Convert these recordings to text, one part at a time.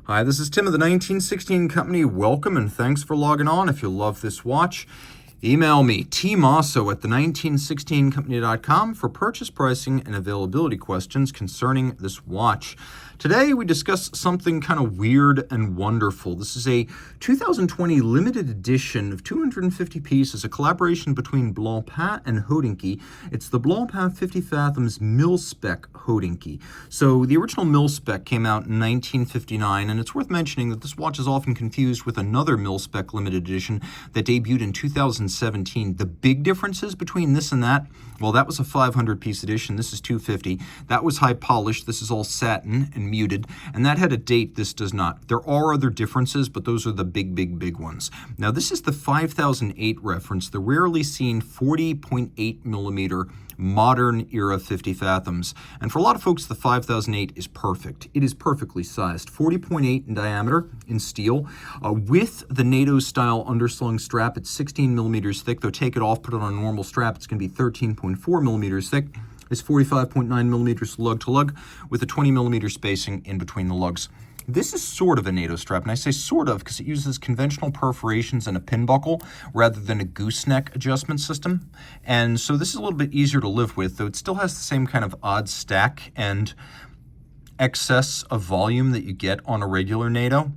Hi, this is Tim of the 1916 Company. Welcome and thanks for logging on. If you love this watch, email me, Team Mosso at the1916company.com for purchase pricing and availability questions concerning this watch. Today we discuss something kind of weird and wonderful. This is a 2020 limited edition of 250 pieces, a collaboration between Blancpain and Hodinkee. It's the Blancpain 50 Fathoms MIL-SPEC Hodinkee. So the original MIL-SPEC came out in 1959, and it's worth mentioning that this watch is often confused with another MIL-SPEC limited edition that debuted in 2017. The big differences between this and that, well, that was a 500-piece edition. This is 250. That was high polished. This is all satin and muted, and that had a date. This does not. There are other differences, but those are the big ones. Now, this is the 5008 reference, the rarely seen 40.8 millimeter modern era 50 Fathoms. And for a lot of folks, the 5008 is perfect. It is perfectly sized, 40.8 in diameter in steel, with the NATO style underslung strap. It's 16 millimeters thick, though take it off, put it on a normal strap, it's going to be 13.4 millimeters thick. It's 45.9 millimeters lug-to-lug with a 20 millimeter spacing in between the lugs. This is sort of a NATO strap, and I say sort of because it uses conventional perforations and a pin buckle rather than a gooseneck adjustment system. And so this is a little bit easier to live with, though it still has the same kind of odd stack and excess of volume that you get on a regular NATO.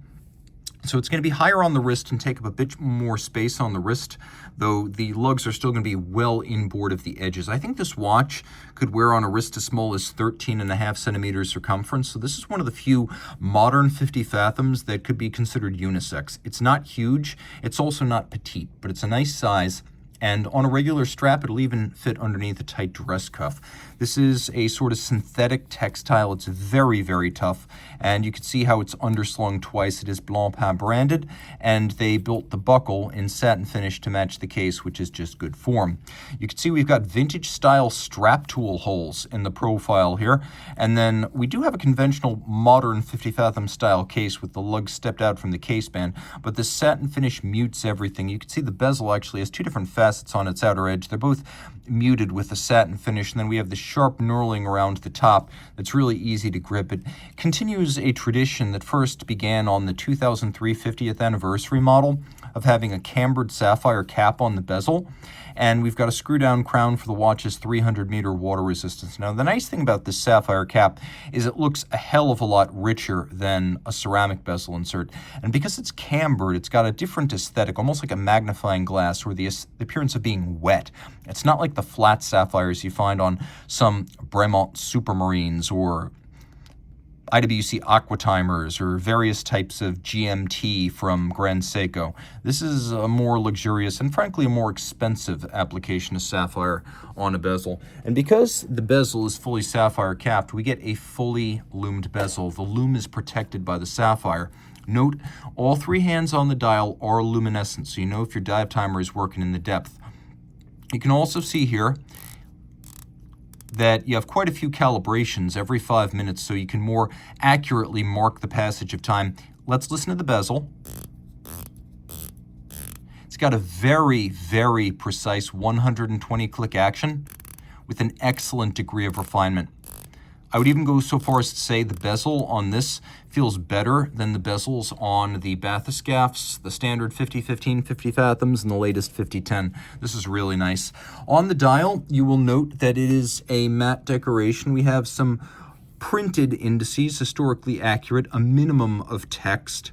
So it's going to be higher on the wrist and take up a bit more space on the wrist, though the lugs are still going to be well inboard of the edges. I think this watch could wear on a wrist as small as 13.5 centimeters circumference. So this is one of the few modern 50 Fathoms that could be considered unisex. It's not huge. It's also not petite, but it's a nice size. And on a regular strap, it'll even fit underneath a tight dress cuff. This is a sort of synthetic textile. It's very tough, and you can see how it's underslung twice. It is Blancpain branded, and they built the buckle in satin finish to match the case, which is just good form. You can see we've got vintage style strap tool holes in the profile here, and then we do have a conventional modern 50 Fathom style case with the lug stepped out from the case band, but the satin finish mutes everything. You can see the bezel actually has two different facets on its outer edge. They're both muted with a satin finish, and then we have the sharp knurling around the top that's really easy to grip. It continues a tradition that first began on the 2003 50th anniversary model of having a cambered sapphire cap on the bezel, and we've got a screw-down crown for the watch's 300-meter water resistance. Now, the nice thing about this sapphire cap is it looks a hell of a lot richer than a ceramic bezel insert, and because it's cambered, it's got a different aesthetic, almost like a magnifying glass, or the appearance of being wet. It's not like the flat sapphires you find on some Bremont Supermarines or IWC Aquatimers or various types of GMT from Grand Seiko. This is a more luxurious and frankly a more expensive application of sapphire on a bezel. And because the bezel is fully sapphire capped, we get a fully loomed bezel. The loom is protected by the sapphire. Note, all three hands on the dial are luminescent, so you know if your dive timer is working in the depth. You can also see here that you have quite a few calibrations every 5 minutes, so you can more accurately mark the passage of time. Let's listen to the bezel. It's got a very precise 120 click action with an excellent degree of refinement. I would even go so far as to say the bezel on this feels better than the bezels on the bathyscaphs, the standard 5015, 50 Fathoms, and the latest 5010. This is really nice. On the dial, you will note that it is a matte decoration. We have some printed indices, historically accurate, a minimum of text,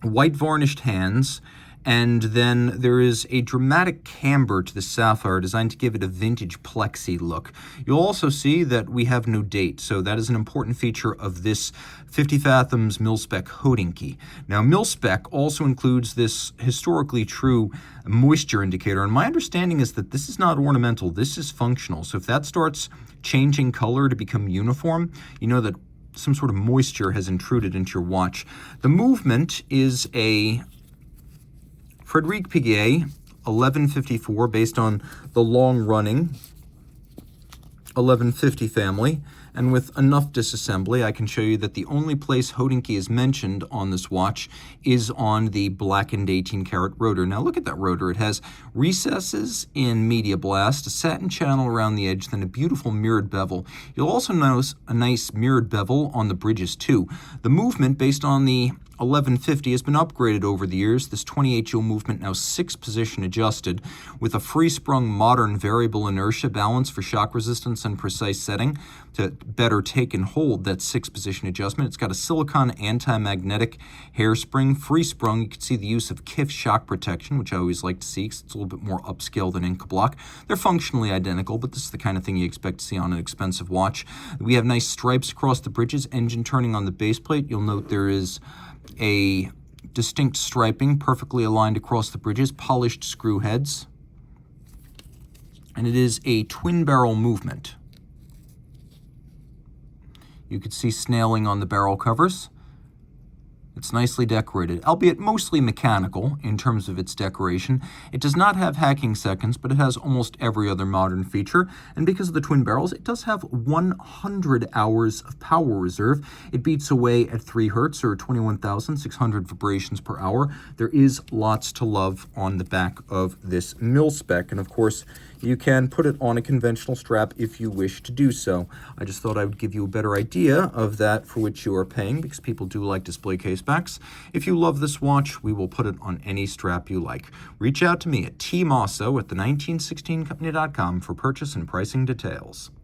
white varnished hands, and then there is a dramatic camber to the sapphire designed to give it a vintage plexi look. You'll also see that we have no date, so that is an important feature of this 50 Fathoms MIL-SPEC Hodinkee. Now, MIL-SPEC also includes this historically true moisture indicator, and my understanding is that this is not ornamental, this is functional. So if that starts changing color to become uniform, you know that some sort of moisture has intruded into your watch. The movement is a Frédéric Piguet 1154 based on the long-running 1150 family, And with enough disassembly, I can show you that the only place Hodinkee is mentioned on this watch is on the blackened 18-karat rotor. Now look at that rotor. It has recesses in media blast, a satin channel around the edge, then a beautiful mirrored bevel. You'll also notice a nice mirrored bevel on the bridges too. The movement based on the 1150 has been upgraded over the years. This 28-jewel movement now 6-position adjusted with a free-sprung modern variable inertia balance for shock resistance and precise setting to better take and hold that 6-position adjustment. It's got a silicone anti-magnetic hairspring, free-sprung. You can see the use of KIF shock protection, which I always like to see because it's a little bit more upscale than Inca Block. They're functionally identical, but this is the kind of thing you expect to see on an expensive watch. We have nice stripes across the bridges, engine turning on the base plate. You'll note there is a distinct striping perfectly aligned across the bridges, polished screw heads, and it is a twin barrel movement. You can see snailing on the barrel covers. It's nicely decorated, albeit mostly mechanical in terms of its decoration. It does not have hacking seconds, but it has almost every other modern feature. And because of the twin barrels, it does have 100 hours of power reserve. It beats away at 3 hertz or 21,600 vibrations per hour. There is lots to love on the back of this mil-spec. And of course, you can put it on a conventional strap if you wish to do so. I just thought I would give you a better idea of that for which you are paying, because people do like display case backs. If you love this watch, we will put it on any strap you like. Reach out to me at Team Mosso at the 1916company.com for purchase and pricing details.